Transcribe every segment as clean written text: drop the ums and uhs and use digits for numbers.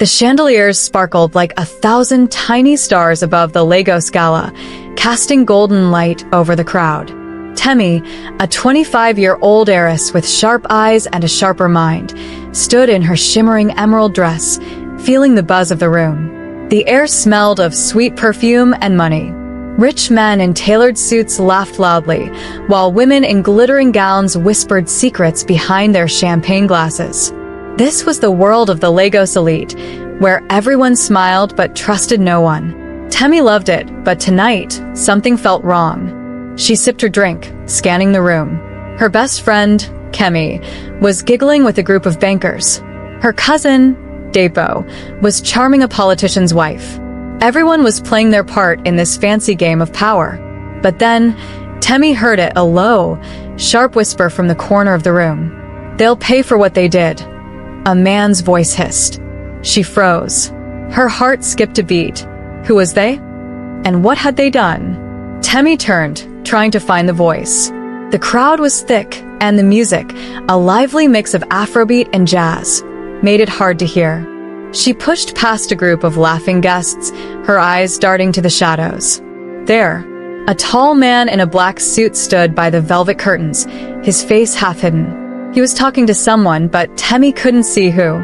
The chandeliers sparkled like 1,000 tiny stars above the Lagos gala, casting golden light over the crowd. Temi, a 25-year-old heiress with sharp eyes and a sharper mind, stood in her shimmering emerald dress, feeling the buzz of the room. The air smelled of sweet perfume and money. Rich men in tailored suits laughed loudly, while women in glittering gowns whispered secrets behind their champagne glasses. This was the world of the Lagos elite, where everyone smiled but trusted no one. Temi loved it, but tonight, something felt wrong. She sipped her drink, scanning the room. Her best friend, Kemi, was giggling with a group of bankers. Her cousin, Dapo, was charming a politician's wife. Everyone was playing their part in this fancy game of power. But then, Temi heard it, a low, sharp whisper from the corner of the room. "They'll pay for what they did," a man's voice hissed. She froze. Her heart skipped a beat. Who was they? And what had they done? Temi turned, trying to find the voice. The crowd was thick, and the music, a lively mix of Afrobeat and jazz, made it hard to hear. She pushed past a group of laughing guests, her eyes darting to the shadows. There, a tall man in a black suit stood by the velvet curtains, his face half hidden. He was talking to someone, but Temi couldn't see who.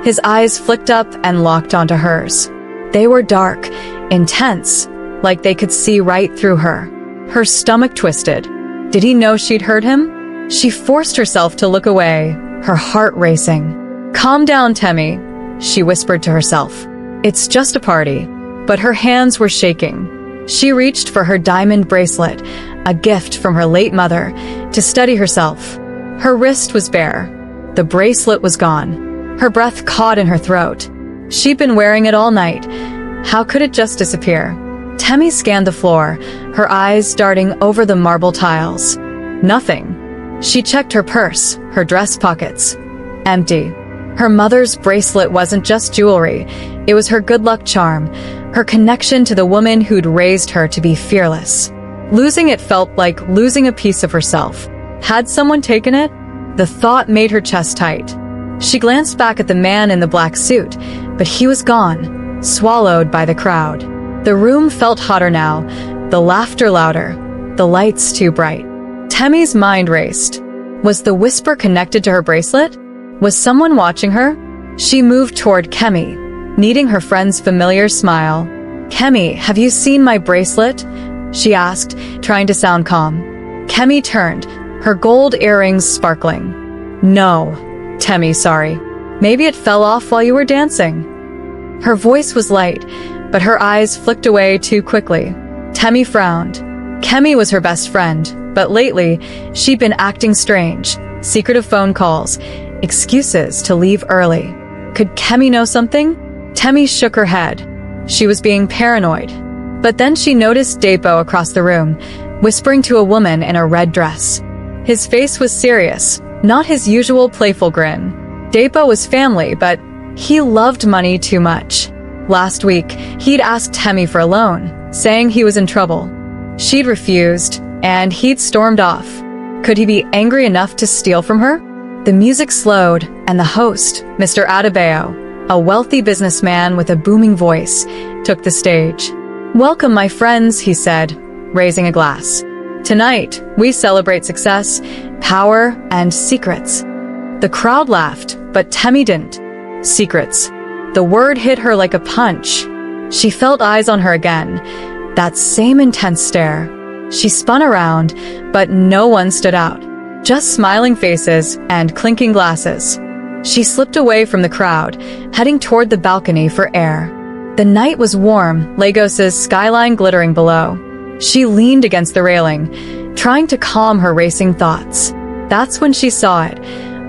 His eyes flicked up and locked onto hers. They were dark, intense, like they could see right through her. Her stomach twisted. Did he know she'd heard him? She forced herself to look away, her heart racing. "Calm down, Temi," she whispered to herself. "It's just a party." But her hands were shaking. She reached for her diamond bracelet, a gift from her late mother, to steady herself. Her wrist was bare. The bracelet was gone. Her breath caught in her throat. She'd been wearing it all night. How could it just disappear? Temi scanned the floor, her eyes darting over the marble tiles. Nothing. She checked her purse, her dress pockets. Empty. Her mother's bracelet wasn't just jewelry, it was her good luck charm, her connection to the woman who'd raised her to be fearless. Losing it felt like losing a piece of herself. Had someone taken it? The thought made her chest tight. She glanced back at the man in the black suit, but he was gone, swallowed by the crowd. The room felt hotter now, the laughter louder, the lights too bright. Temi's mind raced. Was the whisper connected to her bracelet? Was someone watching her? She moved toward Kemi, needing her friend's familiar smile. "Kemi, have you seen my bracelet?" she asked, trying to sound calm. Kemi turned, her gold earrings sparkling. "No, Temi, sorry. Maybe it fell off while you were dancing." Her voice was light, but her eyes flicked away too quickly. Temi frowned. Kemi was her best friend, but lately, she'd been acting strange. Secretive phone calls, excuses to leave early. Could Kemi know something? Temi shook her head. She was being paranoid. But then she noticed Dapo across the room, whispering to a woman in a red dress. His face was serious, not his usual playful grin. Dapo was family, but he loved money too much. Last week, he'd asked Temi for a loan, saying he was in trouble. She'd refused, and he'd stormed off. Could he be angry enough to steal from her? The music slowed, and the host, Mr. Adebayo, a wealthy businessman with a booming voice, took the stage. "Welcome, my friends," he said, raising a glass. "Tonight, we celebrate success, power, and secrets." The crowd laughed, but Temi didn't. Secrets. The word hit her like a punch. She felt eyes on her again, that same intense stare. She spun around, but no one stood out. Just smiling faces and clinking glasses. She slipped away from the crowd, heading toward the balcony for air. The night was warm, Lagos's skyline glittering below. She leaned against the railing, trying to calm her racing thoughts. That's when she saw it,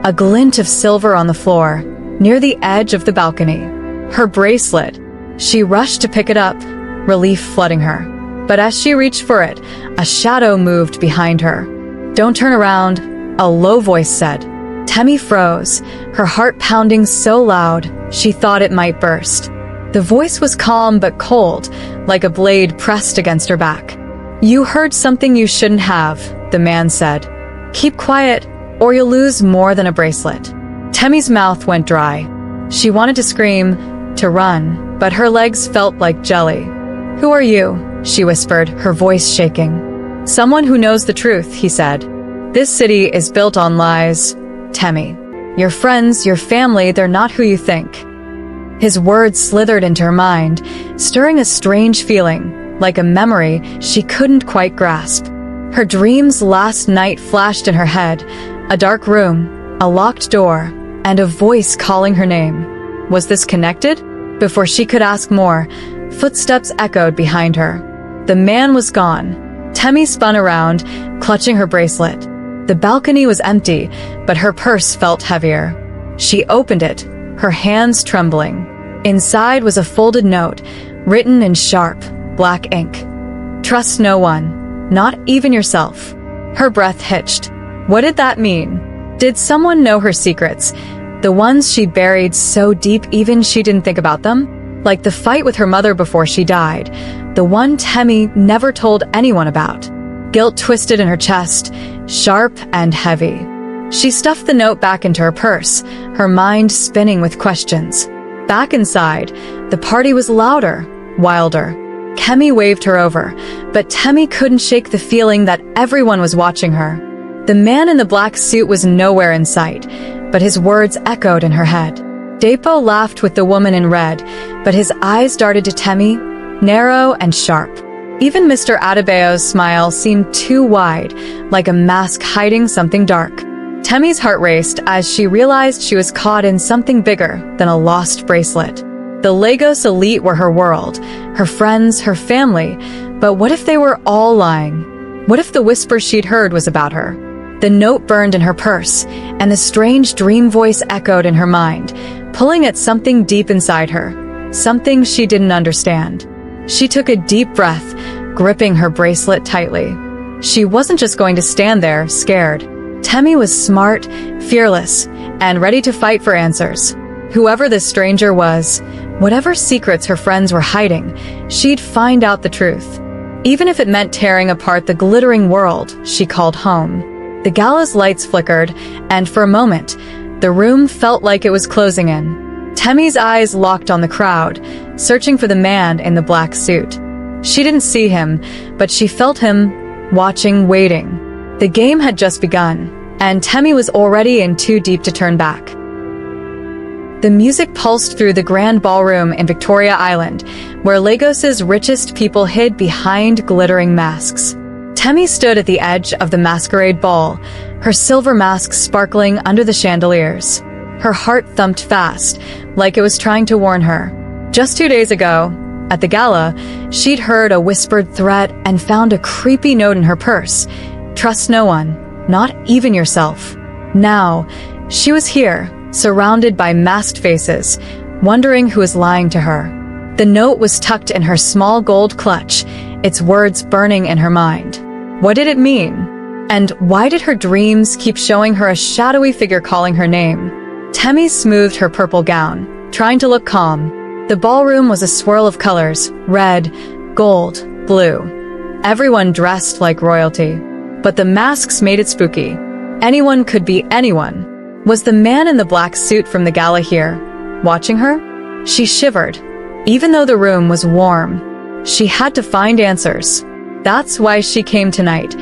a glint of silver on the floor, near the edge of the balcony. Her bracelet. She rushed to pick it up, relief flooding her. But as she reached for it, a shadow moved behind her. "Don't turn around," a low voice said. Temi froze, her heart pounding so loud she thought it might burst. The voice was calm but cold, like a blade pressed against her back. "You heard something you shouldn't have," the man said. "Keep quiet, or you'll lose more than a bracelet." Temi's mouth went dry. She wanted to scream, to run, but her legs felt like jelly. "Who are you?" she whispered, her voice shaking. "Someone who knows the truth," he said. "This city is built on lies, Temi. Your friends, your family, they're not who you think." His words slithered into her mind, stirring a strange feeling, like a memory she couldn't quite grasp. Her dreams last night flashed in her head, a dark room, a locked door, and a voice calling her name. Was this connected? Before she could ask more, footsteps echoed behind her. The man was gone. Temi spun around, clutching her bracelet. The balcony was empty, but her purse felt heavier. She opened it, her hands trembling. Inside was a folded note, written in sharp, black ink. "Trust no one, not even yourself." Her breath hitched. What did that mean? Did someone know her secrets? The ones she buried so deep even she didn't think about them? Like the fight with her mother before she died, the one Temi never told anyone about. Guilt twisted in her chest, sharp and heavy. She stuffed the note back into her purse, her mind spinning with questions. Back inside, the party was louder, wilder. Kemi waved her over, but Temi couldn't shake the feeling that everyone was watching her. The man in the black suit was nowhere in sight, but his words echoed in her head. Dapo laughed with the woman in red, but his eyes darted to Temi, narrow and sharp. Even Mr. Adebayo's smile seemed too wide, like a mask hiding something dark. Temi's heart raced as she realized she was caught in something bigger than a lost bracelet. The Lagos elite were her world, her friends, her family, but what if they were all lying? What if the whisper she'd heard was about her? The note burned in her purse, and the strange dream voice echoed in her mind, pulling at something deep inside her, something she didn't understand. She took a deep breath, gripping her bracelet tightly. She wasn't just going to stand there, scared. Temi was smart, fearless, and ready to fight for answers. Whoever this stranger was, whatever secrets her friends were hiding, she'd find out the truth. Even if it meant tearing apart the glittering world she called home. The gala's lights flickered, and for a moment, the room felt like it was closing in. Temi's eyes locked on the crowd, searching for the man in the black suit. She didn't see him, but she felt him, watching, waiting. The game had just begun, and Temi was already in too deep to turn back. The music pulsed through the grand ballroom in Victoria Island, where Lagos's richest people hid behind glittering masks. Temi stood at the edge of the masquerade ball, her silver mask sparkling under the chandeliers. Her heart thumped fast, like it was trying to warn her. Just 2 days ago, at the gala, she'd heard a whispered threat and found a creepy note in her purse. Trust no one, not even yourself. Now, she was here, surrounded by masked faces, wondering who was lying to her. The note was tucked in her small gold clutch, its words burning in her mind. What did it mean? And why did her dreams keep showing her a shadowy figure calling her name? Temi smoothed her purple gown, trying to look calm. The ballroom was a swirl of colors, red, gold, blue. Everyone dressed like royalty. But the masks made it spooky. Anyone could be anyone. Was the man in the black suit from the gala here, watching her? She shivered. Even though the room was warm, she had to find answers. That's why she came tonight,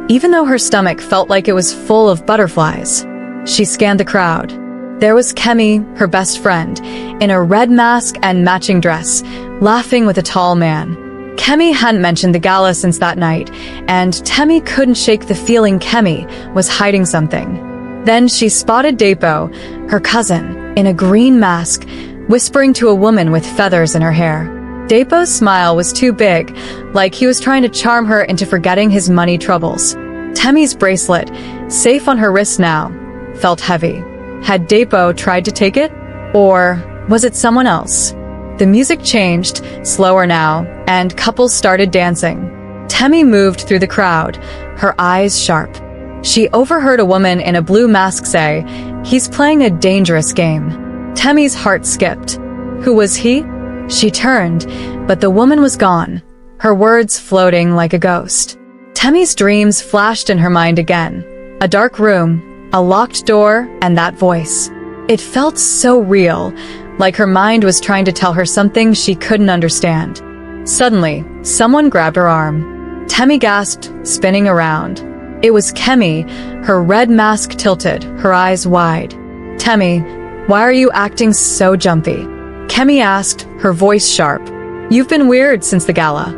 even though her stomach felt like it was full of butterflies. She scanned the crowd. There was Kemi, her best friend, in a red mask and matching dress, laughing with a tall man. Kemi hadn't mentioned the gala since that night, and Temi couldn't shake the feeling Kemi was hiding something. Then she spotted Dapo, her cousin, in a green mask, whispering to a woman with feathers in her hair. Dapo's smile was too big, like he was trying to charm her into forgetting his money troubles. Temi's bracelet, safe on her wrist now, felt heavy. Had Dapo tried to take it? Or was it someone else? The music changed, slower now, and couples started dancing. Temi moved through the crowd, her eyes sharp. She overheard a woman in a blue mask say, "He's playing a dangerous game." Temi's heart skipped. Who was he? She turned, but the woman was gone, her words floating like a ghost. Temi's dreams flashed in her mind again. A dark room, a locked door, and that voice. It felt so real, like her mind was trying to tell her something she couldn't understand. Suddenly, someone grabbed her arm. Temi gasped, spinning around. It was Kemi, her red mask tilted, her eyes wide. "Temi, why are you acting so jumpy?" Kemi asked, her voice sharp. "You've been weird since the gala."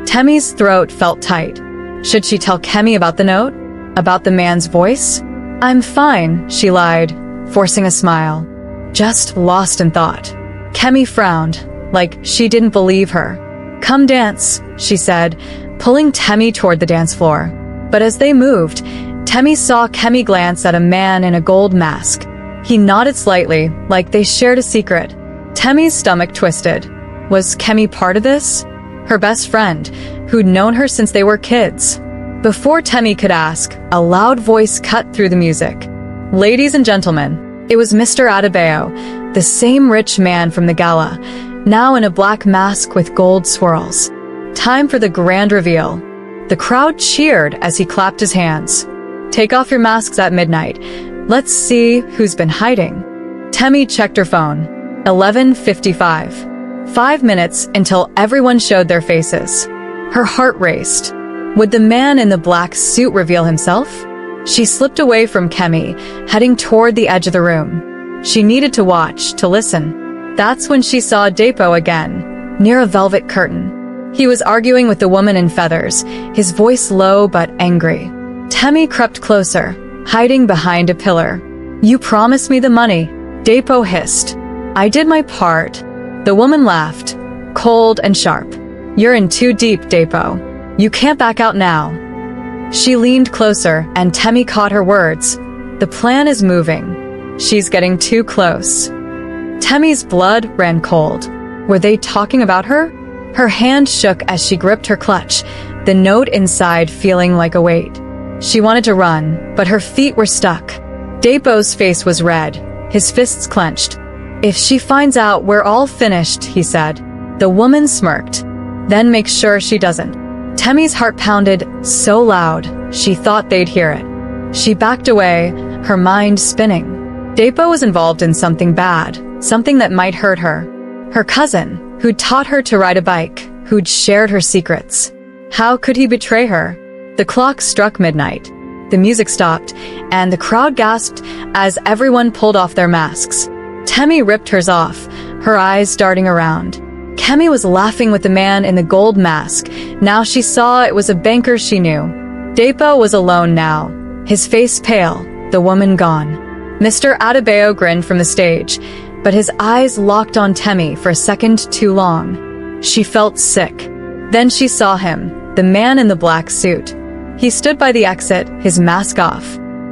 Temi's throat felt tight. Should she tell Kemi about the note? About the man's voice? "I'm fine," she lied, forcing a smile. Just lost in thought. Kemi frowned, like she didn't believe her. "Come dance," she said, pulling Temi toward the dance floor. But as they moved, Temi saw Kemi glance at a man in a gold mask. He nodded slightly, like they shared a secret. Temi's stomach twisted. Was Kemi part of this? Her best friend, who'd known her since they were kids. Before Temi could ask, a loud voice cut through the music. "Ladies and gentlemen," it was Mr. Adebayo, the same rich man from the gala, now in a black mask with gold swirls. "Time for the grand reveal." The crowd cheered as he clapped his hands. "Take off your masks at midnight. Let's see who's been hiding." Temi checked her phone. 11:55. 5 minutes until everyone showed their faces. Her heart raced. Would the man in the black suit reveal himself? She slipped away from Kemi, heading toward the edge of the room. She needed to watch, to listen. That's when she saw Dapo again, near a velvet curtain. He was arguing with the woman in feathers, his voice low but angry. Temi crept closer, hiding behind a pillar. "You promised me the money," Dapo hissed. "I did my part." The woman laughed, cold and sharp. "You're in too deep, Dapo. You can't back out now." She leaned closer, and Temi caught her words. "The plan is moving. She's getting too close." Temi's blood ran cold. Were they talking about her? Her hand shook as she gripped her clutch, the note inside feeling like a weight. She wanted to run, but her feet were stuck. Dapo's face was red, his fists clenched. "If she finds out, we're all finished," he said. The woman smirked. "Then make sure she doesn't." Temi's heart pounded so loud, she thought they'd hear it. She backed away, her mind spinning. Dapo was involved in something bad, something that might hurt her. Her cousin, who'd taught her to ride a bike, who'd shared her secrets. How could he betray her? The clock struck midnight. The music stopped, and the crowd gasped as everyone pulled off their masks. Temi ripped hers off, her eyes darting around. Kemi was laughing with the man in the gold mask. Now she saw it was a banker she knew. Dapo was alone now, his face pale, the woman gone. Mr. Adebayo grinned from the stage, but his eyes locked on Temi for a second too long. She felt sick. Then she saw him, the man in the black suit. He stood by the exit, his mask off.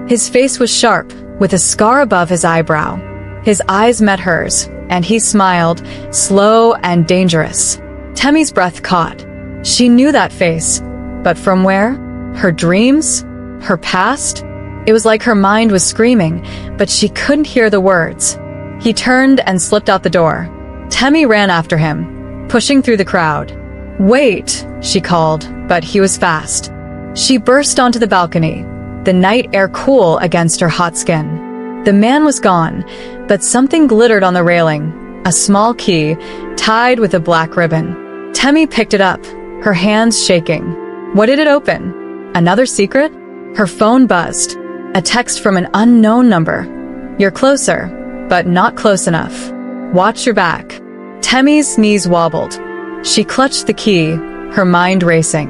His face was sharp, with a scar above his eyebrow. His eyes met hers, and he smiled, slow and dangerous. Temi's breath caught. She knew that face, but from where? Her dreams? Her past? It was like her mind was screaming, but she couldn't hear the words. He turned and slipped out the door. Temi ran after him, pushing through the crowd. "Wait," she called, but he was fast. She burst onto the balcony, the night air cool against her hot skin. The man was gone, but something glittered on the railing, a small key, tied with a black ribbon. Temi picked it up, her hands shaking. What did it open? Another secret? Her phone buzzed. A text from an unknown number. "You're closer, but not close enough. Watch your back." Temi's knees wobbled. She clutched the key, her mind racing.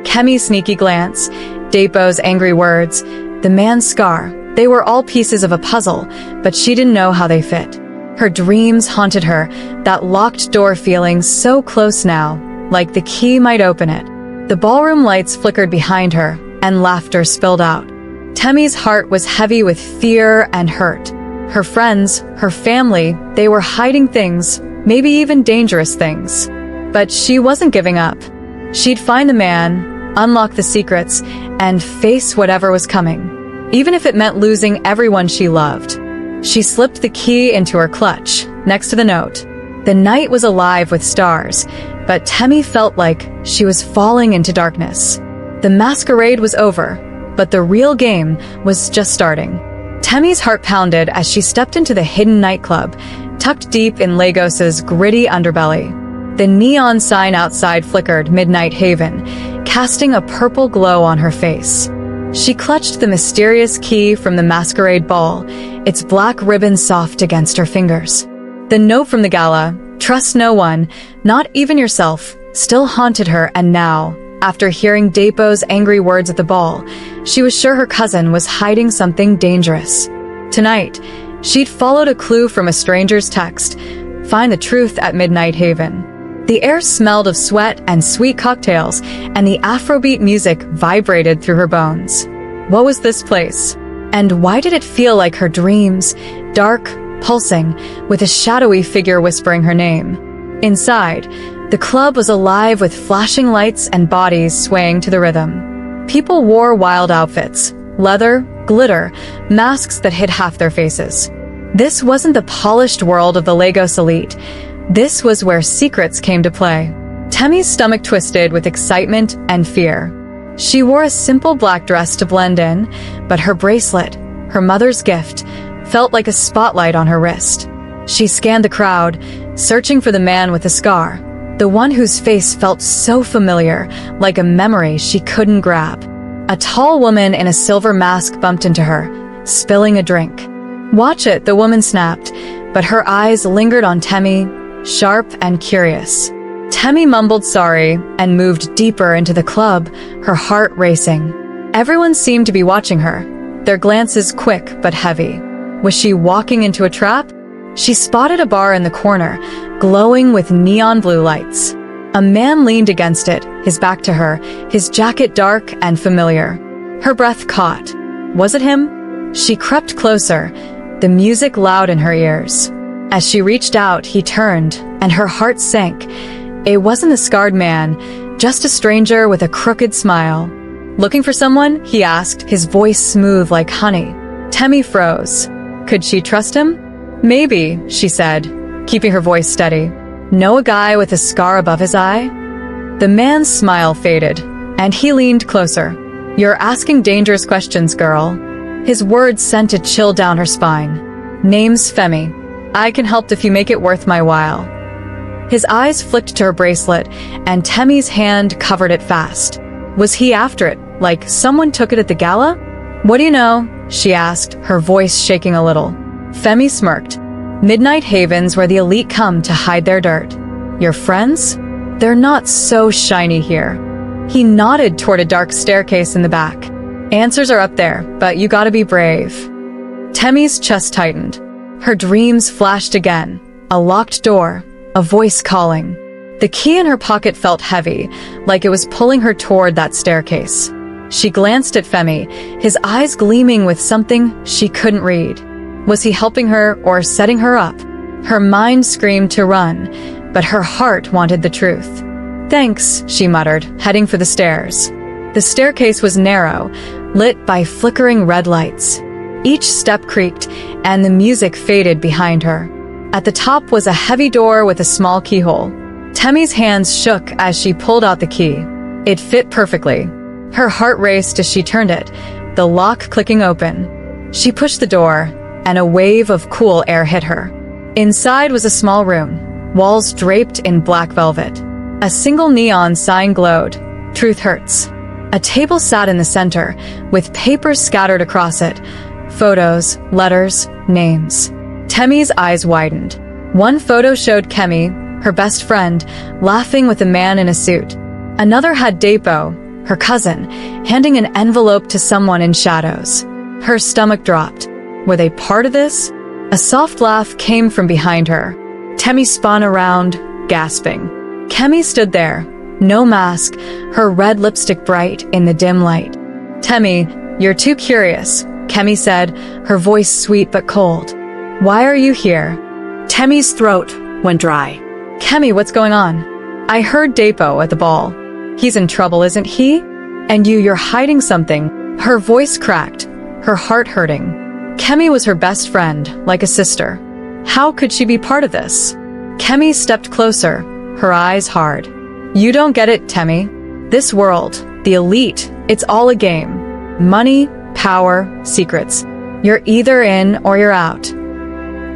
Kemi's sneaky glance, Dapo's angry words, the man's scar. They were all pieces of a puzzle, but she didn't know how they fit. Her dreams haunted her, that locked door feeling so close now, like the key might open it. The ballroom lights flickered behind her, and laughter spilled out. Temi's heart was heavy with fear and hurt. Her friends, her family, they were hiding things, maybe even dangerous things. But she wasn't giving up. She'd find the man, unlock the secrets, and face whatever was coming, even if it meant losing everyone she loved. She slipped the key into her clutch, next to the note. The night was alive with stars, but Temi felt like she was falling into darkness. The masquerade was over, but the real game was just starting. Temi's heart pounded as she stepped into the hidden nightclub, tucked deep in Lagos's gritty underbelly. The neon sign outside flickered Midnight Haven, casting a purple glow on her face. She clutched the mysterious key from the masquerade ball, its black ribbon soft against her fingers. The note from the gala, "Trust no one, not even yourself," still haunted her, and now, after hearing Dapo's angry words at the ball, she was sure her cousin was hiding something dangerous. Tonight, she'd followed a clue from a stranger's text, "Find the truth at Midnight Haven." The air smelled of sweat and sweet cocktails, and the Afrobeat music vibrated through her bones. What was this place? And why did it feel like her dreams, dark, pulsing, with a shadowy figure whispering her name? Inside, the club was alive with flashing lights and bodies swaying to the rhythm. People wore wild outfits, leather, glitter, masks that hid half their faces. This wasn't the polished world of the Lagos elite. This was where secrets came to play. Temi's stomach twisted with excitement and fear. She wore a simple black dress to blend in, but her bracelet, her mother's gift, felt like a spotlight on her wrist. She scanned the crowd, searching for the man with the scar, the one whose face felt so familiar, like a memory she couldn't grab. A tall woman in a silver mask bumped into her, spilling a drink. "Watch it," the woman snapped, but her eyes lingered on Temi, sharp and curious. Temi mumbled sorry and moved deeper into the club, her heart racing. Everyone seemed to be watching her, their glances quick but heavy. Was she walking into a trap? She spotted a bar in the corner, glowing with neon blue lights. A man leaned against it, his back to her, his jacket dark and familiar. Her breath caught. Was it him? She crept closer, the music loud in her ears. As she reached out, he turned, and her heart sank. It wasn't the scarred man, just a stranger with a crooked smile. "Looking for someone?" he asked, his voice smooth like honey. Temi froze. Could she trust him? "Maybe," she said, keeping her voice steady. "Know a guy with a scar above his eye?" The man's smile faded, and he leaned closer. "You're asking dangerous questions, girl." His words sent a chill down her spine. "Name's Femi. I can help if you make it worth my while." His eyes flicked to her bracelet, and Temi's hand covered it fast. Was he after it, like someone took it at the gala? "What do you know?" she asked, her voice shaking a little. Femi smirked. "Midnight Havens where the elite come to hide their dirt." "Your friends? They're not so shiny here." He nodded toward a dark staircase in the back. "Answers are up there, but you gotta be brave." Temi's chest tightened. Her dreams flashed again. A locked door, a voice calling. The key in her pocket felt heavy, like it was pulling her toward that staircase. She glanced at Femi, his eyes gleaming with something she couldn't read. Was he helping her or setting her up? Her mind screamed to run, but her heart wanted the truth. "Thanks," she muttered, heading for the stairs. The staircase was narrow, lit by flickering red lights. Each step creaked, and the music faded behind her. At the top was a heavy door with a small keyhole. Temi's hands shook as she pulled out the key. It fit perfectly. Her heart raced as she turned it, the lock clicking open. She pushed the door, and a wave of cool air hit her. Inside was a small room, walls draped in black velvet. A single neon sign glowed, "Truth Hurts." A table sat in the center, with papers scattered across it, photos, letters, names. Temi's eyes widened. One photo showed Kemi, her best friend, laughing with a man in a suit. Another had Dapo, her cousin, handing an envelope to someone in shadows. Her stomach dropped. Were they part of this? A soft laugh came from behind her. Temi spun around, gasping. Kemi stood there, no mask, her red lipstick bright in the dim light. "Temi, you're too curious," Kemi said, her voice sweet but cold. "Why are you here?" Temi's throat went dry. "Kemi, what's going on?" "I heard Dapo at the ball. He's in trouble, isn't he? And you're hiding something." Her voice cracked, her heart hurting. Kemi was her best friend, like a sister. How could she be part of this? Kemi stepped closer, her eyes hard. "You don't get it, Temi. This world, the elite, it's all a game. Money, power, secrets. You're either in or you're out."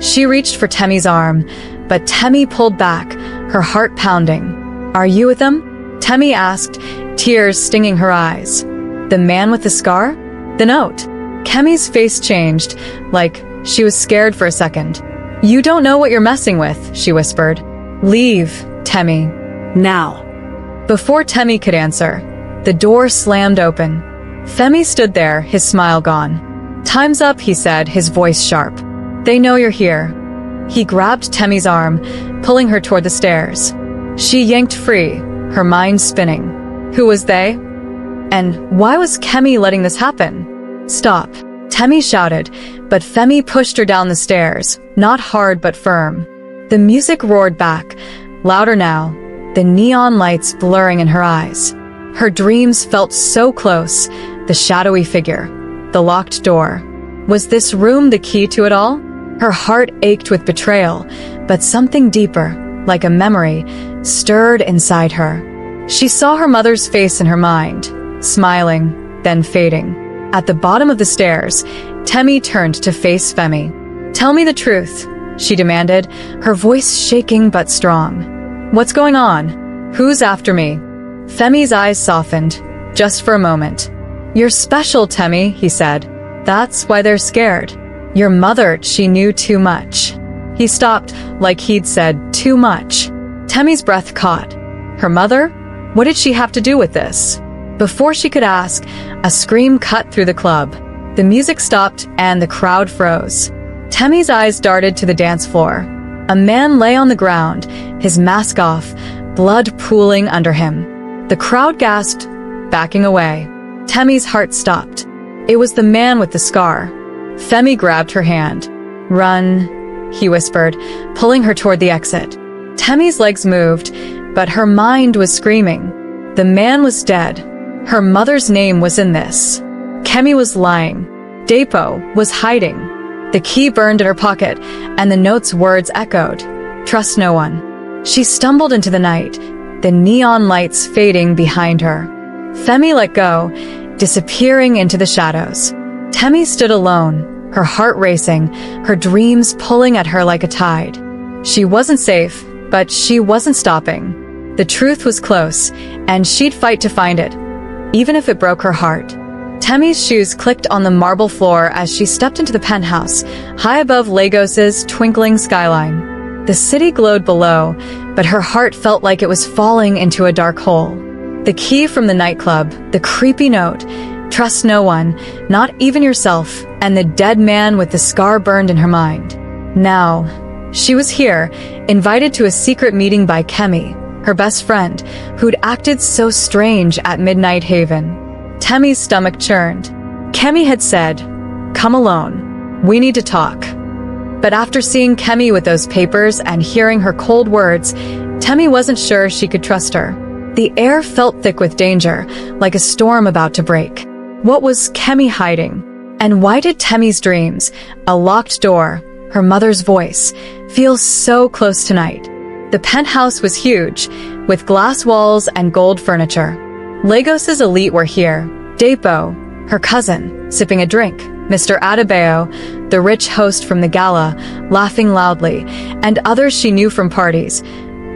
She reached for Temi's arm, but Temi pulled back, her heart pounding. "Are you with him?" Temi asked, tears stinging her eyes. "The man with the scar?" "The note." Kemi's face changed, like she was scared for a second. "You don't know what you're messing with," she whispered. "Leave, Temi." Now. Before Temi could answer, the door slammed open. Femi stood there, his smile gone. "Time's up," he said, his voice sharp. "They know you're here." He grabbed Temi's arm, pulling her toward the stairs. She yanked free, her mind spinning. Who was they? And why was Kemi letting this happen? "Stop," Temi shouted, but Femi pushed her down the stairs, not hard but firm. The music roared back, louder now, the neon lights blurring in her eyes. Her dreams felt so close, the shadowy figure, the locked door. Was this room the key to it all? Her heart ached with betrayal, but something deeper, like a memory, stirred inside her. She saw her mother's face in her mind, smiling, then fading. At the bottom of the stairs, Temi turned to face Femi. "Tell me the truth," she demanded, her voice shaking but strong. "What's going on? Who's after me?" Femi's eyes softened, just for a moment. "You're special, Temi," he said. "That's why they're scared. Your mother, she knew too much." He stopped, like he'd said, too much. Temi's breath caught. Her mother? What did she have to do with this? Before she could ask, a scream cut through the club. The music stopped and the crowd froze. Temi's eyes darted to the dance floor. A man lay on the ground, his mask off, blood pooling under him. The crowd gasped, backing away. Temi's heart stopped. It was the man with the scar. Femi grabbed her hand. "Run," he whispered, pulling her toward the exit. Temi's legs moved, but her mind was screaming. The man was dead. Her mother's name was in this. Kemi was lying. Dapo was hiding. The key burned in her pocket, and the note's words echoed. "Trust no one." She stumbled into the night, the neon lights fading behind her. Femi let go, disappearing into the shadows. Temi stood alone, her heart racing, her dreams pulling at her like a tide. She wasn't safe, but she wasn't stopping. The truth was close, and she'd fight to find it, even if it broke her heart. Temi's shoes clicked on the marble floor as she stepped into the penthouse, high above Lagos's twinkling skyline. The city glowed below, but her heart felt like it was falling into a dark hole. The key from the nightclub, the creepy note, "Trust no one, not even yourself," and the dead man with the scar burned in her mind. Now, she was here, invited to a secret meeting by Kemi, her best friend, who'd acted so strange at Midnight Haven. Temi's stomach churned. Kemi had said, "Come alone. We need to talk." But after seeing Kemi with those papers and hearing her cold words, Temi wasn't sure she could trust her. The air felt thick with danger, like a storm about to break. What was Kemi hiding? And why did Temi's dreams, a locked door, her mother's voice, feel so close tonight? The penthouse was huge, with glass walls and gold furniture. Lagos's elite were here. Dapo, her cousin, sipping a drink. Mr. Adebayo, the rich host from the gala, laughing loudly, and others she knew from parties,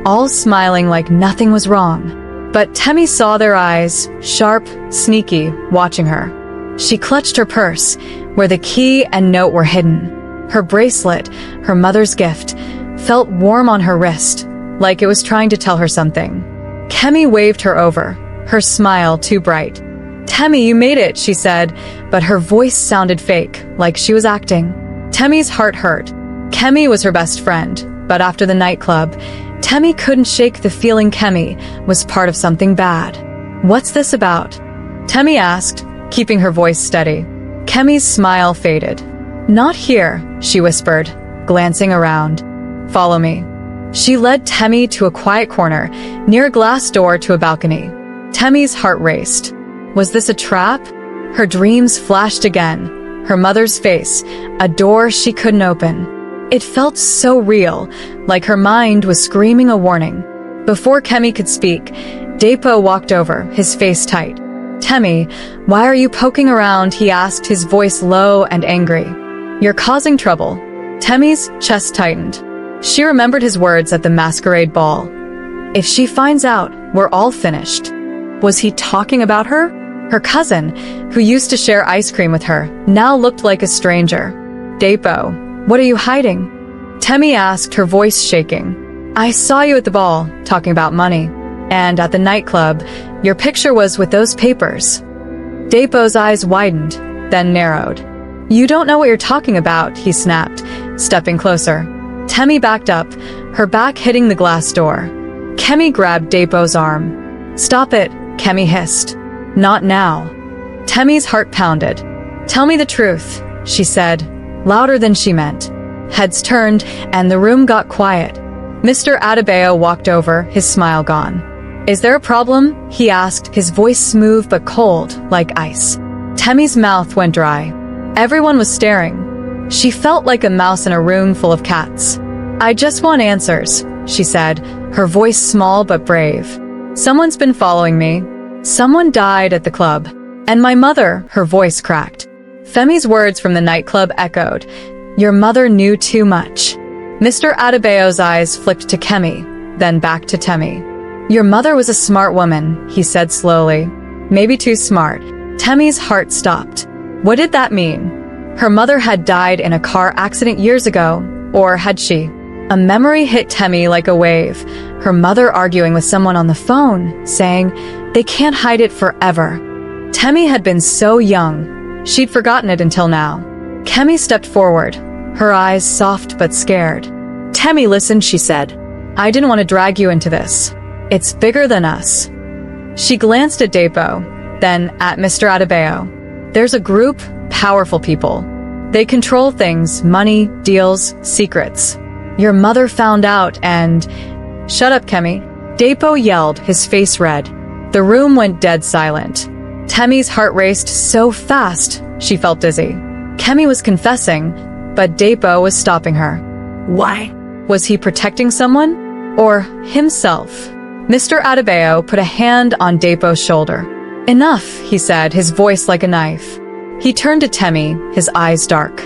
all smiling like nothing was wrong. But Temi saw their eyes, sharp, sneaky, watching her. She clutched her purse, where the key and note were hidden. Her bracelet, her mother's gift, felt warm on her wrist, like it was trying to tell her something. Kemi waved her over, her smile too bright. "Temi, you made it," she said, but her voice sounded fake, like she was acting. Temi's heart hurt. Kemi was her best friend, but after the nightclub, Temi couldn't shake the feeling Kemi was part of something bad. "What's this about?" Temi asked, keeping her voice steady. Kemi's smile faded. "Not here," she whispered, glancing around. "Follow me." She led Temi to a quiet corner, near a glass door to a balcony. Temi's heart raced. Was this a trap? Her dreams flashed again. Her mother's face, a door she couldn't open. It felt so real, like her mind was screaming a warning. Before Kemi could speak, Dapo walked over, his face tight. "Temi, why are you poking around?" he asked, his voice low and angry. "You're causing trouble." Temi's chest tightened. She remembered his words at the masquerade ball. If she finds out, we're all finished. Was he talking about her? Her cousin, who used to share ice cream with her, now looked like a stranger. Dapo, what are you hiding? Temi asked, her voice shaking. I saw you at the ball, talking about money. And at the nightclub, your picture was with those papers. Dapo's eyes widened, then narrowed. You don't know what you're talking about, he snapped, stepping closer. Temi backed up, her back hitting the glass door. Kemi grabbed Dapo's arm. Stop it, Kemi hissed. Not now. Temi's heart pounded. Tell me the truth, she said, louder than she meant. Heads turned, and the room got quiet. Mr. Adebayo walked over, his smile gone. Is there a problem? He asked, his voice smooth but cold, like ice. Temi's mouth went dry. Everyone was staring. She felt like a mouse in a room full of cats. I just want answers, she said, her voice small but brave. Someone's been following me. Someone died at the club. And my mother, her voice cracked. Femi's words from the nightclub echoed. Your mother knew too much. Mr. Adebayo's eyes flicked to Kemi, then back to Temi. Your mother was a smart woman, he said slowly. Maybe too smart. Temi's heart stopped. What did that mean? Her mother had died in a car accident years ago, or had she? A memory hit Temi like a wave. Her mother arguing with someone on the phone, saying, they can't hide it forever. Temi had been so young. She'd forgotten it until now. Kemi stepped forward, her eyes soft but scared. Temi, listen, she said. I didn't want to drag you into this. It's bigger than us. She glanced at Dapo, then at Mr. Adebayo. There's a group, powerful people. They control things, money, deals, secrets. Your mother found out and... Shut up, Kemi. Dapo yelled, his face red. The room went dead silent. Temi's heart raced so fast, she felt dizzy. Kemi was confessing, but Dapo was stopping her. Why? Was he protecting someone? Or himself? Mr. Adebayo put a hand on Dapo's shoulder. Enough, he said, his voice like a knife. He turned to Temi, his eyes dark.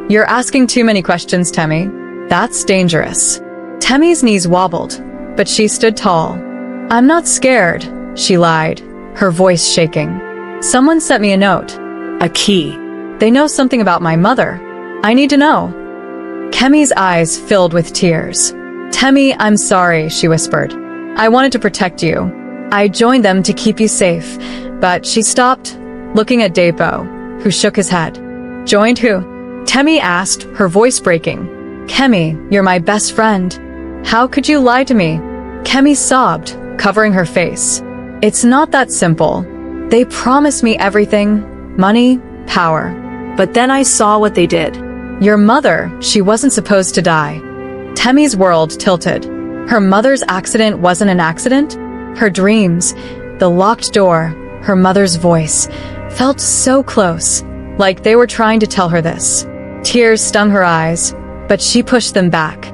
You're asking too many questions, Temi. That's dangerous. Temi's knees wobbled, but she stood tall. I'm not scared, she lied, her voice shaking. Someone sent me a note. A key. They know something about my mother. I need to know. Kemi's eyes filled with tears. Temi, I'm sorry, she whispered. I wanted to protect you. I joined them to keep you safe, but she stopped, looking at Dapo, who shook his head. Joined who? Temi asked, her voice breaking. Kemi, you're my best friend. How could you lie to me? Kemi sobbed, covering her face. It's not that simple. They promised me everything, money, power. But then I saw what they did. Your mother, she wasn't supposed to die. Temi's world tilted. Her mother's accident wasn't an accident? Her dreams, the locked door, her mother's voice, felt so close, like they were trying to tell her this. Tears stung her eyes, but she pushed them back.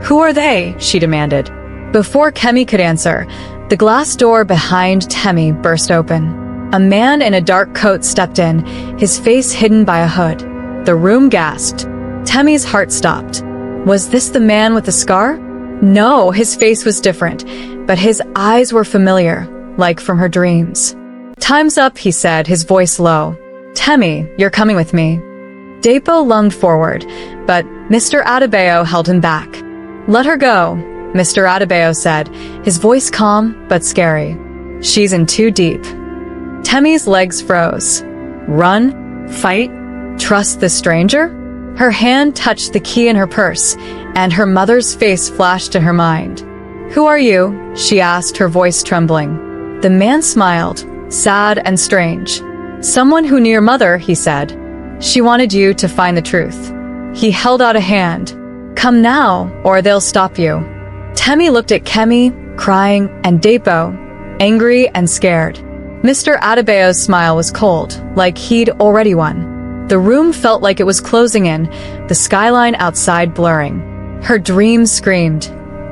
Who are they? She demanded. Before Kemi could answer, the glass door behind Temi burst open. A man in a dark coat stepped in, his face hidden by a hood. The room gasped. Temi's heart stopped. Was this the man with the scar? No, his face was different, but his eyes were familiar, like from her dreams. Time's up, he said, his voice low. Temi, you're coming with me. Dapo lunged forward, but Mr. Adebayo held him back. Let her go, Mr. Adebayo said, his voice calm but scary. She's in too deep. Temi's legs froze. Run? Fight? Trust the stranger? Her hand touched the key in her purse, and her mother's face flashed in her mind. Who are you? She asked, her voice trembling. The man smiled, sad and strange. Someone who knew your mother, he said. She wanted you to find the truth. He held out a hand. Come now, or they'll stop you. Temi looked at Kemi, crying, and Dapo, angry and scared. Mr. Adebayo's smile was cold, like he'd already won. The room felt like it was closing in, the skyline outside blurring. Her dreams screamed.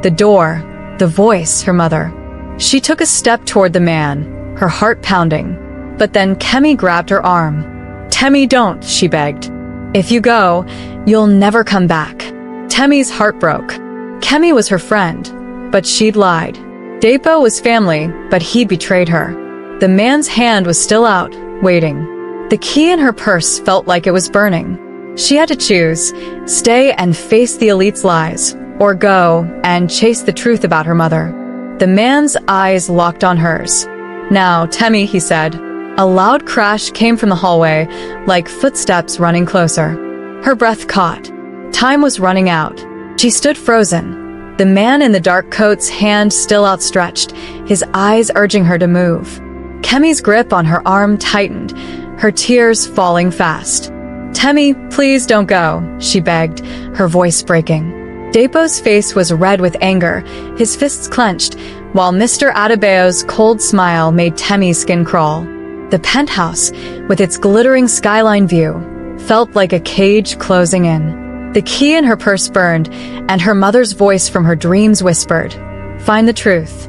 The door, the voice, her mother. She took a step toward the man, her heart pounding. But then Kemi grabbed her arm. Temi, don't, she begged. If you go, you'll never come back. Temi's heart broke. Kemi was her friend, but she'd lied. Dapo was family, but he'd betrayed her. The man's hand was still out, waiting. The key in her purse felt like it was burning. She had to choose, stay and face the elite's lies, or go and chase the truth about her mother. The man's eyes locked on hers. "Now, Temi," he said. A loud crash came from the hallway, like footsteps running closer. Her breath caught. Time was running out. She stood frozen. The man in the dark coat's hand still outstretched, his eyes urging her to move. Kemi's grip on her arm tightened, her tears falling fast. "Temi, please don't go," she begged, her voice breaking. Dapo's face was red with anger, his fists clenched, while Mr. Adebayo's cold smile made Temi's skin crawl. The penthouse, with its glittering skyline view, felt like a cage closing in. The key in her purse burned, and her mother's voice from her dreams whispered, "Find the truth."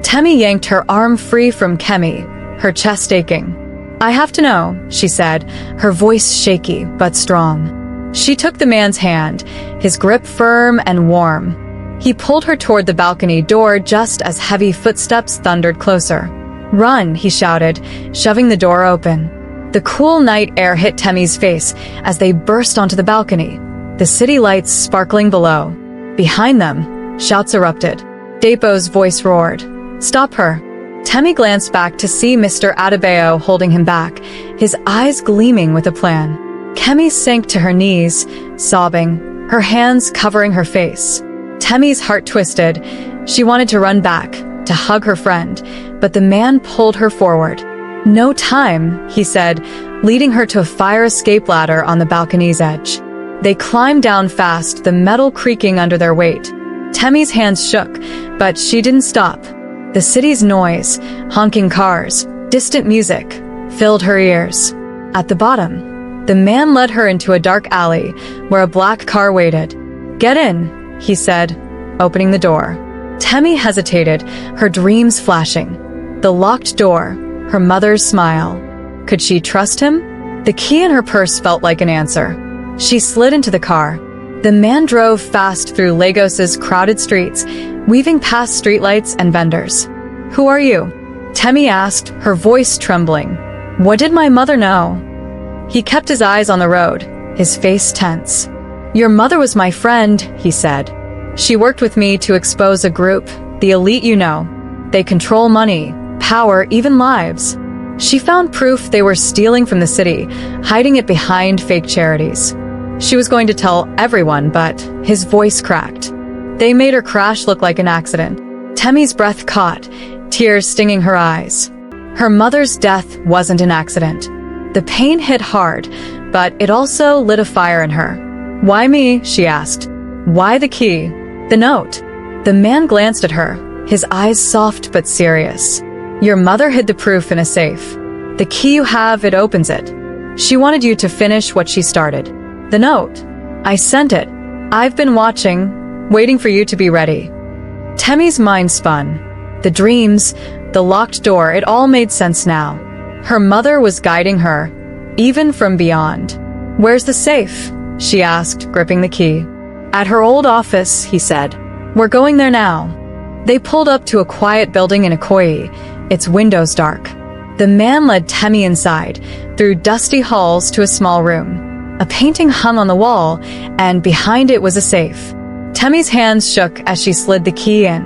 Temi yanked her arm free from Kemi, her chest aching. "I have to know," she said, her voice shaky but strong. She took the man's hand, his grip firm and warm. He pulled her toward the balcony door just as heavy footsteps thundered closer. "Run," he shouted, shoving the door open. The cool night air hit Temi's face as they burst onto the balcony, the city lights sparkling below. Behind them, shouts erupted. Dapo's voice roared, "Stop her." Temi glanced back to see Mr. Adebayo holding him back, his eyes gleaming with a plan. Kemi sank to her knees, sobbing, her hands covering her face. Temi's heart twisted. She wanted to run back, to hug her friend, but the man pulled her forward. "No time," he said, leading her to a fire escape ladder on the balcony's edge. They climbed down fast, the metal creaking under their weight. Temi's hands shook, but she didn't stop. The city's noise, honking cars, distant music, filled her ears. At the bottom, the man led her into a dark alley where a black car waited. "Get in," he said, opening the door. Temi hesitated, her dreams flashing. The locked door, her mother's smile. Could she trust him? The key in her purse felt like an answer. She slid into the car. The man drove fast through Lagos's crowded streets, weaving past streetlights and vendors. "Who are you?" Temi asked, her voice trembling. "What did my mother know?" He kept his eyes on the road, his face tense. "Your mother was my friend," he said. "She worked with me to expose a group, the elite you know. They control money, power, even lives. She found proof they were stealing from the city, hiding it behind fake charities. She was going to tell everyone, but his voice cracked. They made her crash look like an accident." Temi's breath caught, tears stinging her eyes. Her mother's death wasn't an accident. The pain hit hard, but it also lit a fire in her. "Why me?" she asked. "Why the key? The note?" The man glanced at her, his eyes soft but serious. "Your mother hid the proof in a safe. The key you have, it opens it. She wanted you to finish what she started. The note. I sent it. I've been watching, waiting for you to be ready." Temi's mind spun. The dreams, the locked door, it all made sense now. Her mother was guiding her, even from beyond. "Where's the safe?" she asked, gripping the key. "At her old office," he said. "We're going there now." They pulled up to a quiet building in Ikoyi, its windows dark. The man led Temi inside, through dusty halls to a small room. A painting hung on the wall, and behind it was a safe. Temi's hands shook as she slid the key in.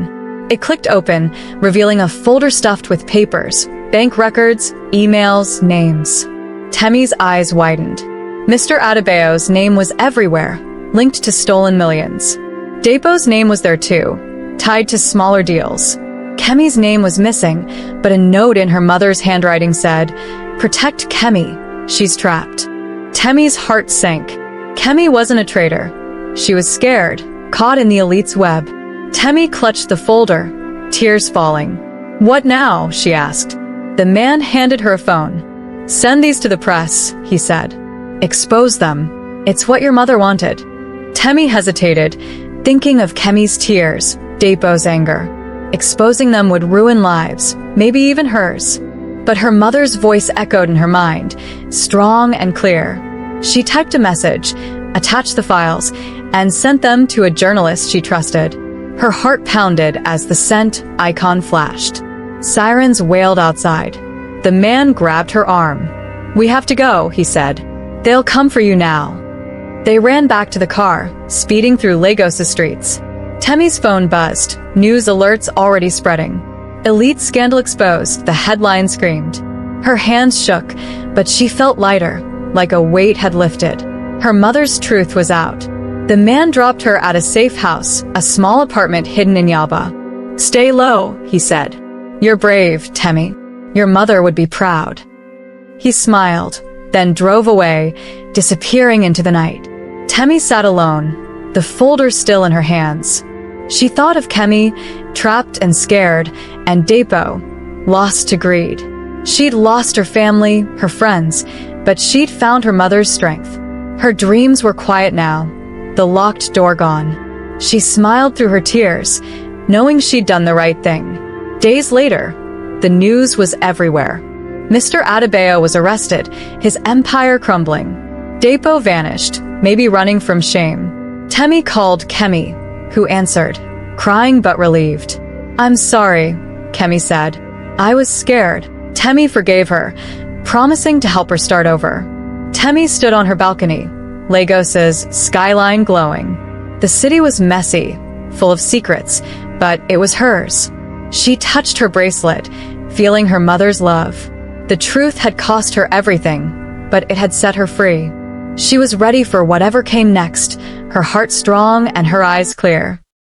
It clicked open, revealing a folder stuffed with papers, bank records, emails, names. Temi's eyes widened. Mr. Adebayo's name was everywhere, linked to stolen millions. Dapo's name was there too, tied to smaller deals. Kemi's name was missing, but a note in her mother's handwriting said, "Protect Kemi, she's trapped." Temi's heart sank. Kemi wasn't a traitor. She was scared, caught in the elite's web. Temi clutched the folder, tears falling. "What now?" she asked. The man handed her a phone. "Send these to the press," he said. "Expose them. It's what your mother wanted." Temi hesitated, thinking of Kemi's tears, Dapo's anger. Exposing them would ruin lives, maybe even hers. But her mother's voice echoed in her mind, strong and clear. She typed a message, attached the files, and sent them to a journalist she trusted. Her heart pounded as the sent icon flashed. Sirens wailed outside. The man grabbed her arm. "We have to go," he said. "They'll come for you now." They ran back to the car, speeding through Lagos' streets. Temi's phone buzzed, news alerts already spreading. "Elite scandal exposed," the headline screamed. Her hands shook, but she felt lighter, like a weight had lifted. Her mother's truth was out. The man dropped her at a safe house, a small apartment hidden in Yaba. "Stay low," he said. "You're brave, Temi. Your mother would be proud." He smiled, then drove away, disappearing into the night. Temi sat alone, the folder still in her hands. She thought of Kemi, trapped and scared, and Dapo, lost to greed. She'd lost her family, her friends, but she'd found her mother's strength. Her dreams were quiet now, the locked door gone. She smiled through her tears, knowing she'd done the right thing. Days later, the news was everywhere. Mr. Adebayo was arrested, his empire crumbling. Dapo vanished, maybe running from shame. Temi called Kemi, who answered, crying but relieved. "I'm sorry," Kemi said. "I was scared." Temi forgave her, promising to help her start over. Temi stood on her balcony, Lagos's skyline glowing. The city was messy, full of secrets, but it was hers. She touched her bracelet, feeling her mother's love. The truth had cost her everything, but it had set her free. She was ready for whatever came next, her heart strong and her eyes clear.